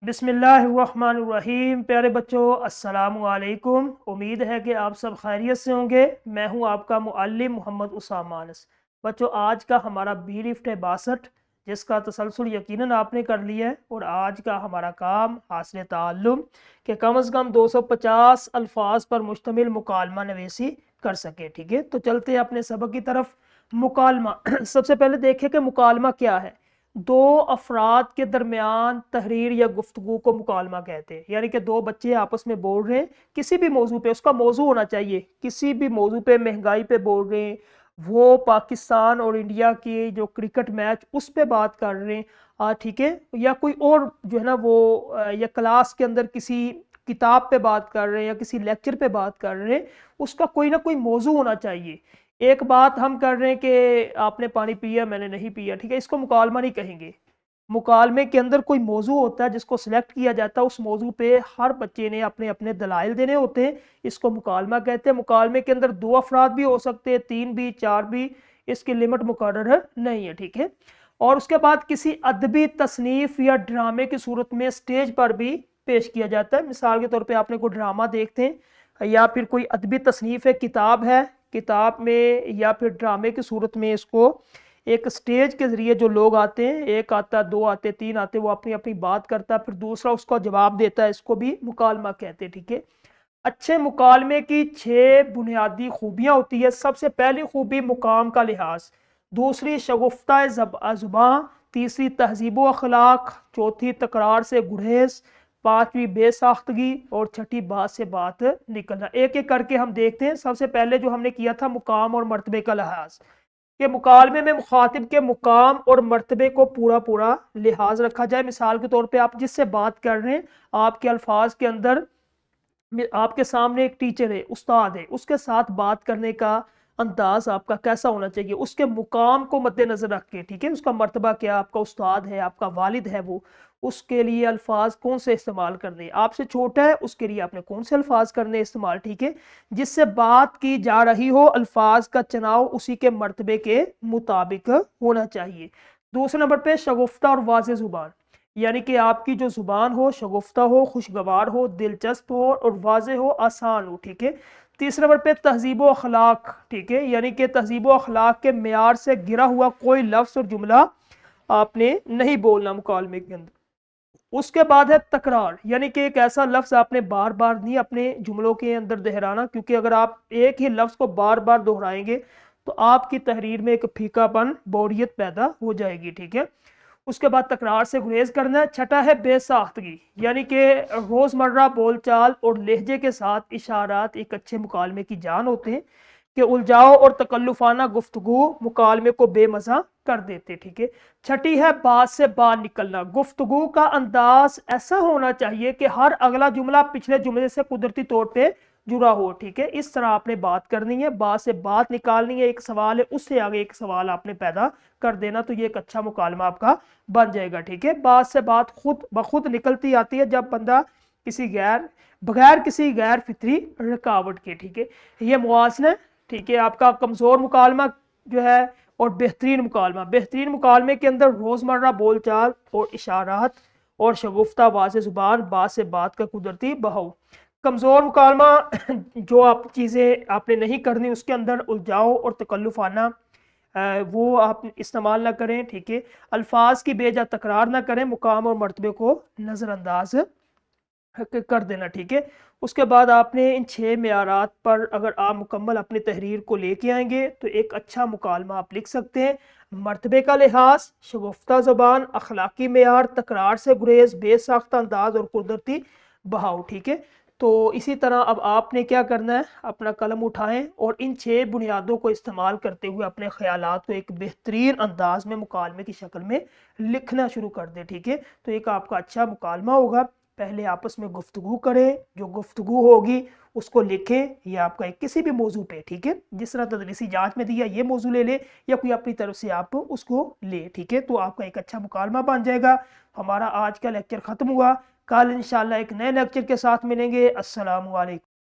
بسم اللہ الرحمن الرحیم۔ پیارے بچوں السلام علیکم، امید ہے کہ آپ سب خیریت سے ہوں گے۔ میں ہوں آپ کا معلم محمد اسامہ انس۔ بچوں آج کا ہمارا بی لفٹ ہے 62، جس کا تسلسل یقیناً آپ نے کر لیا ہے، اور آج کا ہمارا کام حاصل تعلم کہ کم از کم 250 الفاظ پر مشتمل مکالمہ نویسی کر سکے۔ ٹھیک ہے، تو چلتے ہیں اپنے سبق کی طرف۔ مکالمہ سب سے پہلے دیکھیں کہ مکالمہ کیا ہے۔ دو افراد کے درمیان تحریر یا گفتگو کو مکالمہ کہتے ہیں، یعنی کہ دو بچے آپس میں بول رہے ہیں کسی بھی موضوع پہ، اس کا موضوع ہونا چاہیے کسی بھی موضوع پہ، مہنگائی پہ بول رہے ہیں، وہ پاکستان اور انڈیا کی جو کرکٹ میچ اس پہ بات کر رہے ہیں، ٹھیک ہے، یا کوئی اور جو ہے نا وہ یا کلاس کے اندر کسی کتاب پہ بات کر رہے ہیں یا کسی لیکچر پہ بات کر رہے ہیں، اس کا کوئی نہ کوئی موضوع ہونا چاہیے۔ ایک بات ہم کر رہے ہیں کہ آپ نے پانی پیا، میں نے نہیں پیا، ٹھیک ہے، اس کو مکالمہ نہیں کہیں گے۔ مکالمے کے اندر کوئی موضوع ہوتا ہے جس کو سلیکٹ کیا جاتا ہے، اس موضوع پہ ہر بچے نے اپنے اپنے دلائل دینے ہوتے ہیں، اس کو مکالمہ کہتے ہیں۔ مکالمے کے اندر دو افراد بھی ہو سکتے ہیں، تین بھی، چار بھی، اس کی لمٹ مقرر نہیں ہے، ٹھیک ہے۔ اور اس کے بعد کسی ادبی تصنیف یا ڈرامے کی صورت میں سٹیج پر بھی پیش کیا جاتا ہے۔ مثال کے طور پہ آپ نے کوئی ڈرامہ دیکھتے ہیں یا پھر کوئی ادبی تصنیف ہے، کتاب ہے، کتاب میں یا پھر ڈرامے کی صورت میں اس کو ایک سٹیج کے ذریعے جو لوگ آتے ہیں، ایک آتا، دو آتے، تین آتے، وہ اپنی اپنی بات کرتا ہے، پھر دوسرا اس کا جواب دیتا ہے، اس کو بھی مکالمہ کہتے ہیں، ٹھیک ہے۔ اچھے مکالمے کی 6 بنیادی خوبیاں ہوتی ہے۔ سب سے پہلی خوبی مقام کا لحاظ، دوسری شگفتہ زباں، تیسری تہذیب و اخلاق، چوتھی تکرار سے گریز، پانچویں بے ساختگی، اور چھٹی بات سے بات نکلنا۔ ایک ایک کر کے ہم دیکھتے ہیں۔ سب سے پہلے جو ہم نے کیا تھا مقام اور مرتبے کا لحاظ، کہ مکالمے میں مخاطب کے مقام اور مرتبے کو پورا لحاظ رکھا جائے۔ مثال کے طور پہ آپ جس سے بات کر رہے ہیں، آپ کے الفاظ کے اندر آپ کے سامنے ایک ٹیچر ہے، استاد ہے، اس کے ساتھ بات کرنے کا انداز آپ کا کیسا ہونا چاہیے، اس کے مقام کو مد نظر رکھ کے، ٹھیک ہے، اس کا مرتبہ کیا، آپ کا استاد ہے، آپ کا والد ہے، وہ اس کے لیے الفاظ کون سے استعمال کرنے، آپ سے چھوٹا ہے اس کے لیے آپ نے کون سے الفاظ کرنے استعمال، ٹھیک ہے۔ جس سے بات کی جا رہی ہو، الفاظ کا چناؤ اسی کے مرتبے کے مطابق ہونا چاہیے۔ دوسرے نمبر پہ شگفتہ اور واضح زبان، یعنی کہ آپ کی جو زبان ہو شگفتہ ہو، خوشگوار ہو، دلچسپ ہو اور واضح ہو، آسان ہو، ٹھیک ہے۔ تیسرے نمبر پہ تہذیب و اخلاق، ٹھیک ہے، یعنی کہ تہذیب و اخلاق کے معیار سے گرا ہوا کوئی لفظ اور جملہ آپ نے نہیں بولنا مکالمے کے اندر۔ اس کے بعد ہے تکرار، یعنی کہ ایک ایسا لفظ آپ نے بار بار نہیں اپنے جملوں کے اندر دہرانا، کیونکہ اگر آپ ایک ہی لفظ کو بار بار دہرائیں گے تو آپ کی تحریر میں ایک پھیکا پن، بوریت پیدا ہو جائے گی، ٹھیک ہے۔ اس کے بعد تکرار سے گریز کرنا ہے۔ چھٹا ہے بے ساختگی، یعنی کہ روزمرہ بول چال اور لہجے کے ساتھ اشارات ایک اچھے مکالمے کی جان ہوتے ہیں، کہ الجھاؤ اور تکلفانہ گفتگو مکالمے کو بے مزہ کر دیتے، ٹھیک ہے۔ چھٹی ہے بات سے باہر نکلنا، گفتگو کا انداز ایسا ہونا چاہیے کہ ہر اگلا جملہ پچھلے جملے سے قدرتی طور پہ جڑا ہو، ٹھیک ہے۔ اس طرح آپ نے بات کرنی ہے، بات سے بات نکالنی ہے، ایک سوال ہے اس سے آگے ایک سوال آپ نے پیدا کر دینا، تو یہ ایک اچھا مکالمہ آپ کا بن جائے گا، ٹھیک ہے۔ بات سے بات خود بخود نکلتی آتی ہے جب بندہ بغیر کسی غیر فطری رکاوٹ کے، ٹھیک ہے۔ یہ موازنہ، ٹھیک ہے، آپ کا کمزور مکالمہ جو ہے اور بہترین مکالمے کے اندر روزمرہ بول چال اور اشارات اور شگفتہ واضح زبان، بات سے بات کا قدرتی بہاؤ۔ کمزور مکالمہ جو آپ چیزیں آپ نے نہیں کرنی، اس کے اندر الجھاؤ اور تکلفانہ وہ آپ استعمال نہ کریں، ٹھیک ہے۔ الفاظ کی بے جا تکرار نہ کریں، مقام اور مرتبے کو نظر انداز کر دینا، ٹھیک ہے۔ اس کے بعد آپ نے ان 6 معیارات پر اگر آپ مکمل اپنی تحریر کو لے کے آئیں گے تو ایک اچھا مکالمہ آپ لکھ سکتے ہیں۔ مرتبے کا لحاظ، شگفتہ زبان، اخلاقی معیار، تکرار سے گریز، بے ساختہ انداز اور قدرتی بہاؤ، ٹھیک ہے۔ تو اسی طرح اب آپ نے کیا کرنا ہے، اپنا قلم اٹھائیں اور ان 6 بنیادوں کو استعمال کرتے ہوئے اپنے خیالات کو ایک بہترین انداز میں مکالمے کی شکل میں لکھنا شروع کر دیں، ٹھیک ہے۔ تو ایک آپ کا اچھا مکالمہ ہوگا۔ پہلے آپس میں گفتگو کریں، جو گفتگو ہوگی اس کو لکھیں، یہ آپ کا کسی بھی موضوع پہ، ٹھیک ہے، جس طرح تدریسی جانچ میں دیا یہ موضوع لے لیں یا کوئی اپنی طرف سے آپ اس کو لیں، ٹھیک ہے، تو آپ کا ایک اچھا مکالمہ بن جائے گا۔ ہمارا آج کا لیکچر ختم ہوا، کل انشاءاللہ ایک نئے لیکچر کے ساتھ ملیں گے۔ السلام علیکم۔